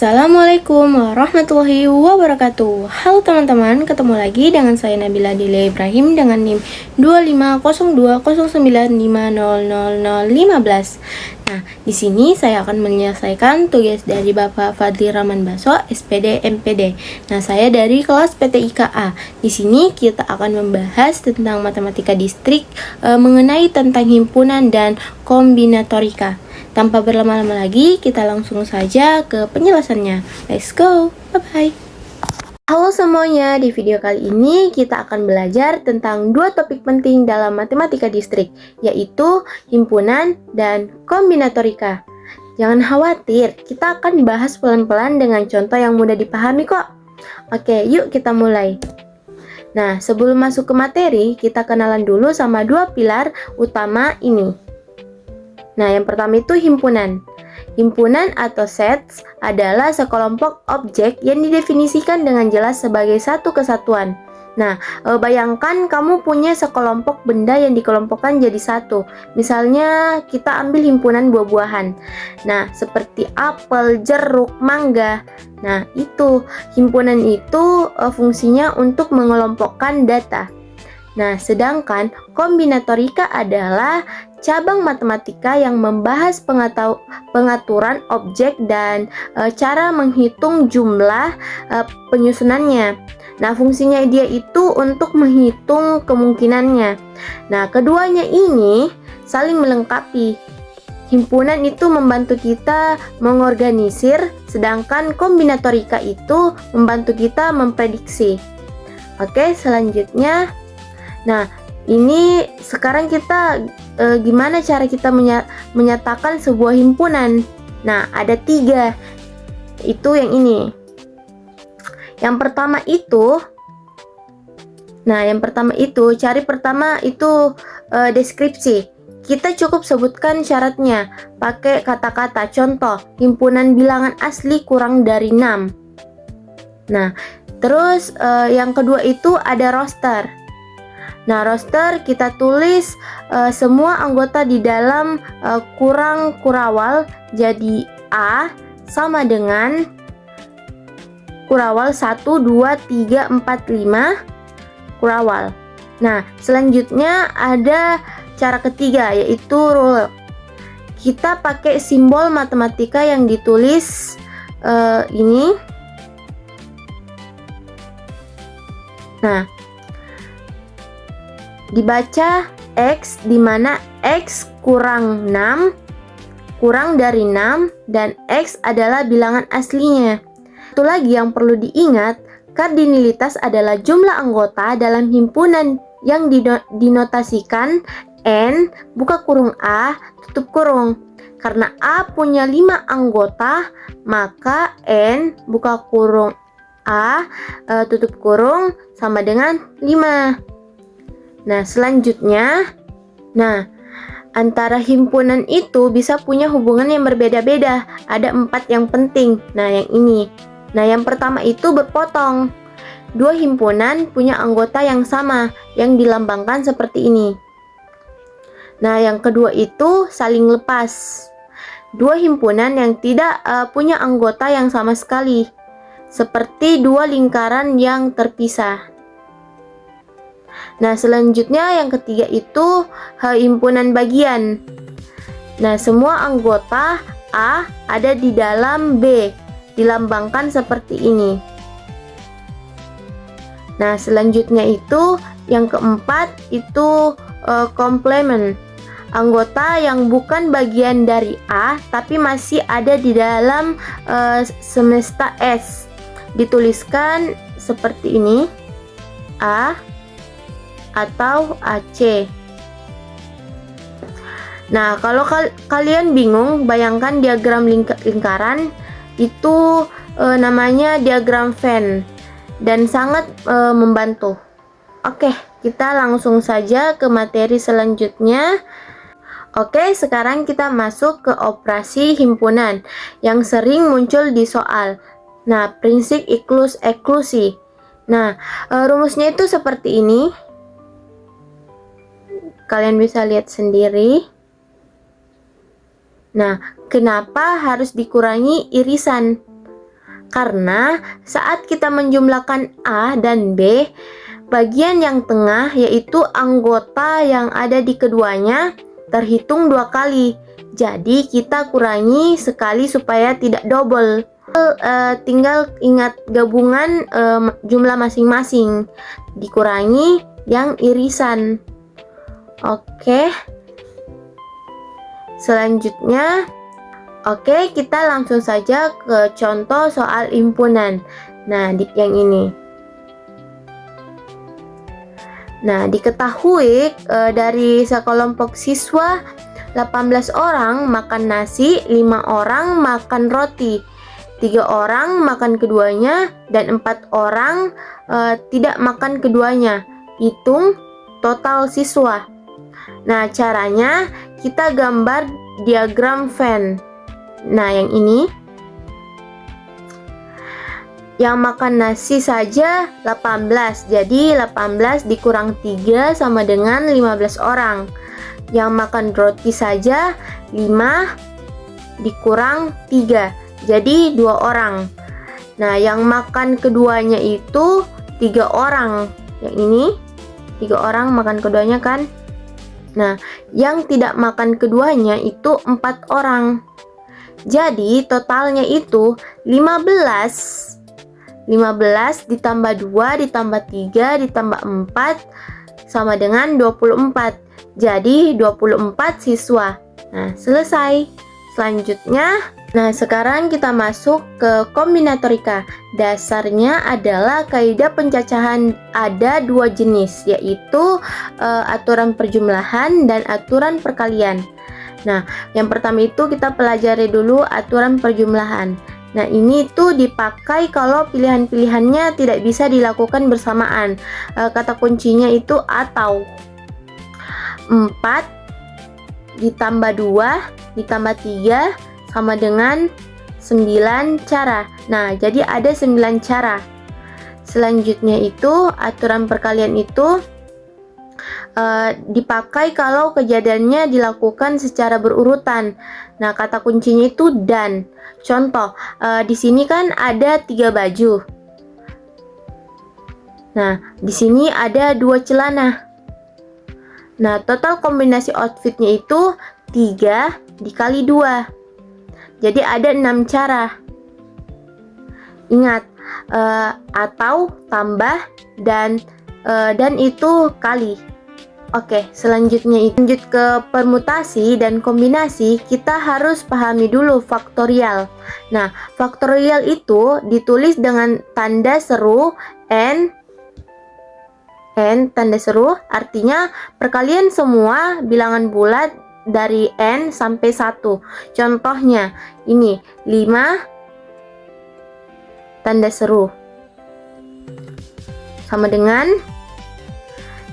Assalamualaikum warahmatullahi wabarakatuh. Halo teman-teman, ketemu lagi dengan saya Nabila Dila Ibrahim dengan NIM 250209500015. Nah, di sini saya akan menyelesaikan tugas dari Bapak Fadli Rahman Baso, SPD MPD. Nah, saya dari kelas PTIKA. Di sini kita akan membahas tentang matematika distrik mengenai tentang himpunan dan kombinatorika. Tanpa berlama-lama lagi, kita langsung saja ke penjelasannya. Let's go, bye-bye. Halo semuanya, di video kali ini kita akan belajar tentang dua topik penting dalam matematika distrik, yaitu himpunan dan kombinatorika. Jangan khawatir, kita akan bahas pelan-pelan dengan contoh yang mudah dipahami kok. Oke, yuk kita mulai. Nah, sebelum masuk ke materi, kita kenalan dulu sama dua pilar utama ini. Nah, yang pertama itu himpunan. Himpunan atau sets adalah sekelompok objek yang didefinisikan dengan jelas sebagai satu kesatuan. Nah, bayangkan kamu punya sekelompok benda yang dikelompokkan jadi satu. Misalnya, kita ambil himpunan buah-buahan. Nah, seperti apel, jeruk, mangga. Nah, itu himpunan itu fungsinya untuk mengelompokkan data. Nah, sedangkan kombinatorika adalah cabang matematika yang membahas pengaturan objek dan cara menghitung jumlah penyusunannya. Nah, fungsinya dia itu untuk menghitung kemungkinannya. Nah, keduanya ini saling melengkapi. Himpunan itu membantu kita mengorganisir, sedangkan kombinatorika itu membantu kita memprediksi. Oke, selanjutnya. Nah, ini sekarang kita gimana cara kita menyatakan sebuah himpunan? Nah, ada 3. Itu yang ini. Yang pertama itu, cari pertama itu deskripsi. Kita cukup sebutkan syaratnya, pakai kata-kata. Contoh, himpunan bilangan asli kurang dari 6. Nah, terus yang kedua itu ada roster. Nah, roster kita tulis semua anggota di dalam kurang kurawal, jadi A sama dengan kurawal 1, 2, 3, 4, 5 kurawal. Nah, selanjutnya ada cara ketiga, yaitu rule. Kita pakai simbol matematika yang ditulis ini. Nah, dibaca X, di mana X kurang 6, kurang dari 6, dan X adalah bilangan aslinya. Satu lagi yang perlu diingat, kardinalitas adalah jumlah anggota dalam himpunan yang dinotasikan N, buka kurung A, tutup kurung. Karena A punya 5 anggota, maka N, buka kurung A, tutup kurung, sama dengan 5. Nah, selanjutnya, antara himpunan itu bisa punya hubungan yang berbeda-beda. Ada 4 yang penting. Nah, yang ini. Nah, yang pertama itu berpotong. 2 himpunan punya anggota yang sama, yang dilambangkan seperti ini. Nah, yang kedua itu saling lepas. 2 himpunan yang tidak punya anggota yang sama sekali, seperti 2 lingkaran yang terpisah. Nah, selanjutnya yang ketiga itu himpunan bagian. Nah, semua anggota A ada di dalam B, dilambangkan seperti ini. Nah, selanjutnya itu yang keempat itu komplement. Anggota yang bukan bagian dari A tapi masih ada di dalam semesta S. Dituliskan seperti ini, A atau AC. Nah, kalau kalian bingung, bayangkan diagram lingkaran itu namanya diagram Venn dan sangat membantu. Oke, kita langsung saja ke materi selanjutnya. Oke, sekarang kita masuk ke operasi himpunan yang sering muncul di soal. Nah, prinsip eksklusi. Nah, rumusnya itu seperti ini. Kalian bisa lihat sendiri. Nah, kenapa harus dikurangi irisan? Karena saat kita menjumlahkan A dan B, bagian yang tengah yaitu anggota yang ada di keduanya terhitung 2 kali. Jadi kita kurangi sekali supaya tidak double. Tinggal ingat gabungan jumlah masing-masing, dikurangi yang irisan. Oke. Selanjutnya, kita langsung saja ke contoh soal himpunan. Nah, yang ini. Nah, diketahui dari sekelompok siswa 18 orang makan nasi, 5 orang makan roti, 3 orang makan keduanya, dan 4 orang tidak makan keduanya. Hitung total siswa. Nah, caranya kita gambar diagram Venn. Nah, yang ini. Yang makan nasi saja 18, jadi 18 dikurang 3 sama dengan 15 orang. Yang makan roti saja 5 dikurang 3, jadi 2 orang. Nah, yang makan keduanya itu 3 orang. Yang ini 3 orang makan keduanya kan. Nah, yang tidak makan keduanya itu 4 orang. Jadi totalnya itu 15 ditambah 2 ditambah 3 ditambah 4 sama dengan 24. Jadi 24 siswa. Nah, selesai. Selanjutnya, sekarang kita masuk ke kombinatorika. Dasarnya adalah kaidah pencacahan ada 2 jenis, yaitu aturan perjumlahan dan aturan perkalian. Nah, yang pertama itu kita pelajari dulu aturan perjumlahan. Nah, ini tuh dipakai kalau pilihan-pilihannya tidak bisa dilakukan bersamaan. Kata kuncinya itu atau. 4 ditambah 2 ditambah 3 sama dengan 9 cara. Nah, jadi ada 9 cara. Selanjutnya itu aturan perkalian itu dipakai kalau kejadiannya dilakukan secara berurutan. Nah, kata kuncinya itu dan. Contoh, di sini kan ada 3 baju. Nah, di sini ada 2 celana. Nah, total kombinasi outfitnya itu 3 dikali 2. Jadi ada 6 cara. Ingat, atau tambah dan itu kali. Oke, selanjutnya lanjut ke permutasi dan kombinasi, kita harus pahami dulu faktorial. Nah, faktorial itu ditulis dengan tanda seru N tanda seru, artinya perkalian semua bilangan bulat dari N sampai 1. Contohnya, ini 5 tanda seru sama dengan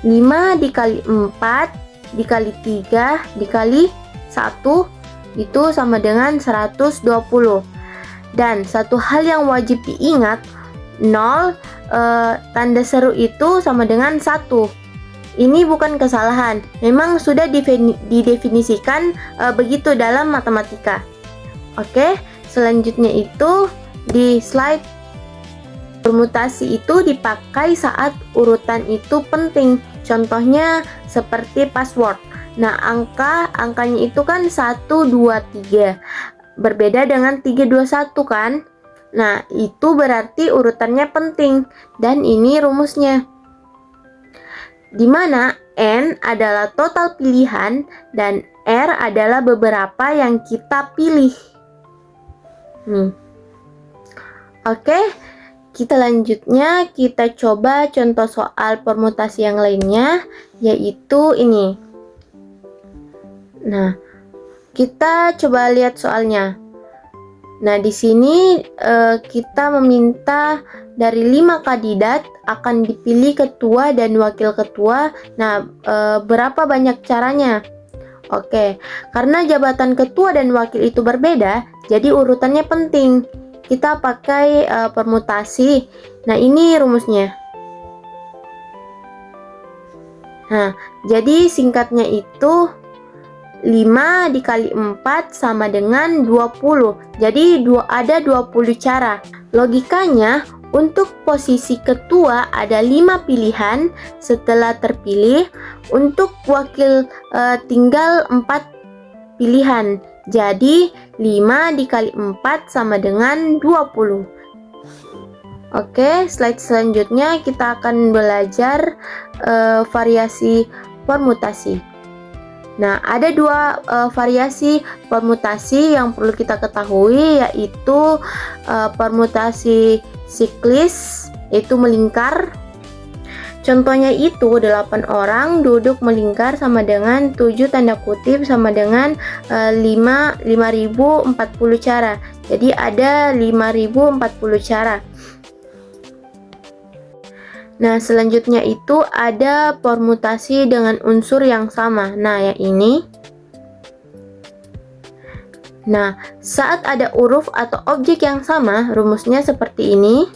5 dikali 4 dikali 3 dikali 1 itu sama dengan 120. Dan satu hal yang wajib diingat, 0 tanda seru itu sama dengan 1. Ini bukan kesalahan, memang sudah didefinisikan begitu dalam matematika. Oke, selanjutnya itu di slide. Permutasi itu dipakai saat urutan itu penting. Contohnya seperti password. Nah, angkanya itu kan 1, 2, 3. Berbeda dengan 3, 2, 1 kan? Nah, itu berarti urutannya penting. Dan ini rumusnya. Di mana N adalah total pilihan dan R adalah beberapa yang kita pilih. Oke. Kita coba contoh soal permutasi yang lainnya, yaitu ini. Nah, kita coba lihat soalnya. Nah, di sini kita meminta dari 5 kandidat akan dipilih ketua dan wakil ketua. Nah, berapa banyak caranya? Oke, karena jabatan ketua dan wakil itu berbeda, jadi urutannya penting. Kita pakai permutasi. Nah, ini rumusnya. Nah, jadi singkatnya itu 5 dikali 4 sama dengan 20. Jadi ada 20 cara. Logikanya, untuk posisi ketua ada 5 pilihan. Setelah terpilih, untuk wakil tinggal 4 pilihan. Jadi 5 dikali 4 sama dengan 20. Oke, slide selanjutnya kita akan belajar variasi permutasi. Nah, ada dua variasi permutasi yang perlu kita ketahui, yaitu permutasi siklis, yaitu melingkar. Contohnya itu 8 orang duduk melingkar sama dengan 7 tanda kutip sama dengan 5040 cara. Jadi ada 5040 cara. Nah, selanjutnya itu ada permutasi dengan unsur yang sama. Nah, yang ini. Nah, saat ada huruf atau objek yang sama, rumusnya seperti ini.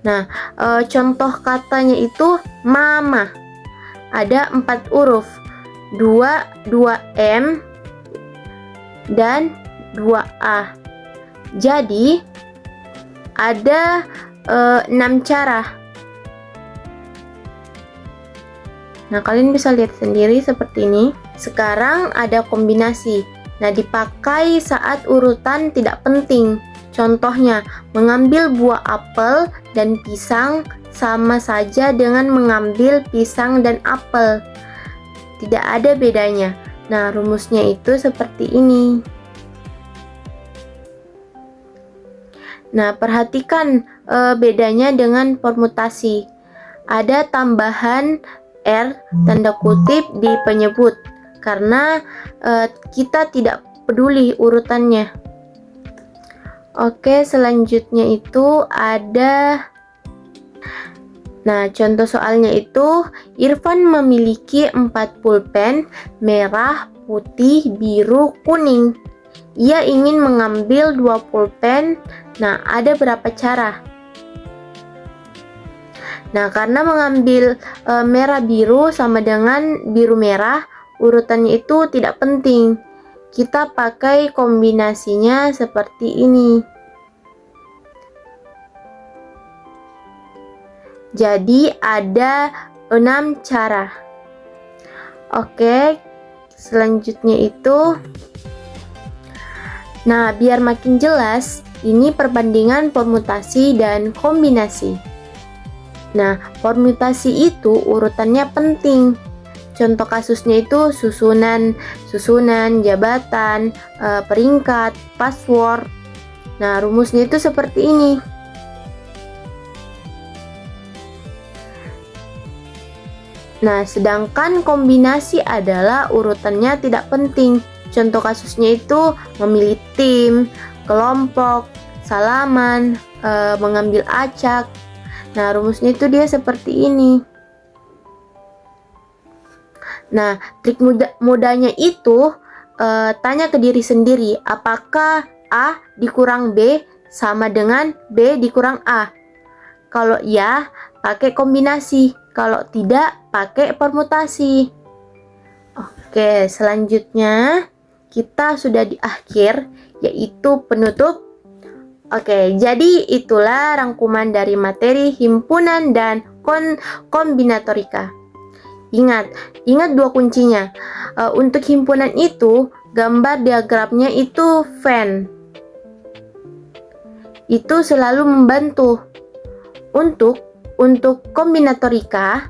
Nah, contoh katanya itu mama. Ada 4 huruf. 2M, dan 2A. Jadi, ada 6 cara. Nah, kalian bisa lihat sendiri seperti ini. Sekarang ada kombinasi. Nah, dipakai saat urutan tidak penting. Contohnya, mengambil buah apel dan pisang sama saja dengan mengambil pisang dan apel. Tidak ada bedanya. Nah, rumusnya itu seperti ini. Nah, perhatikan bedanya dengan permutasi. Ada tambahan R tanda kutip di penyebut karena kita tidak peduli urutannya. Oke, selanjutnya itu ada. Nah, contoh soalnya itu Irfan memiliki 4 pulpen merah, putih, biru, kuning. Ia ingin mengambil 2 pulpen. Nah, ada berapa cara? Nah, karena mengambil merah biru sama dengan biru merah, urutannya itu tidak penting. Kita pakai kombinasinya seperti ini. Jadi ada 6 cara. Oke, selanjutnya itu. Nah, biar makin jelas, ini perbandingan permutasi dan kombinasi. Nah, permutasi itu urutannya penting. Contoh kasusnya itu susunan, jabatan, peringkat, password. Nah, rumusnya itu seperti ini. Nah, sedangkan kombinasi adalah urutannya tidak penting. Contoh kasusnya itu memilih tim, kelompok, salaman, mengambil acak. Nah, rumusnya itu dia seperti ini. Nah, trik mudahnya itu tanya ke diri sendiri, apakah A dikurang B sama dengan B dikurang A? Kalau iya, pakai kombinasi. Kalau tidak, pakai permutasi. Oke, selanjutnya kita sudah di akhir, yaitu penutup. Oke, jadi itulah rangkuman dari materi himpunan dan kombinatorika. Ingat 2 kuncinya. Untuk himpunan itu, gambar diagramnya itu Venn. Itu selalu membantu. Untuk kombinatorika,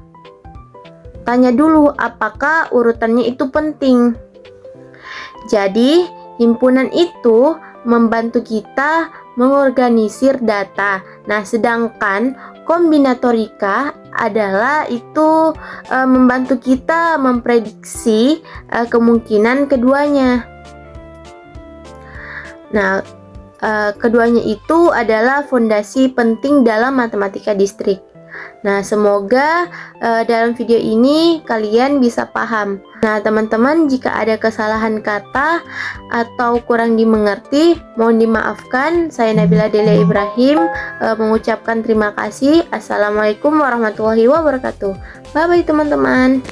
tanya dulu apakah urutannya itu penting. Jadi, himpunan itu membantu kita mengorganisir data. Nah, sedangkan kombinatorika adalah itu membantu kita memprediksi kemungkinan keduanya. Nah, keduanya itu adalah fondasi penting dalam matematika distrik. Nah, semoga dalam video ini kalian bisa paham. Nah, teman-teman, jika ada kesalahan kata atau kurang dimengerti, mohon dimaafkan. Saya Nabila Delia Ibrahim mengucapkan terima kasih. Assalamualaikum warahmatullahi wabarakatuh. Bye-bye teman-teman.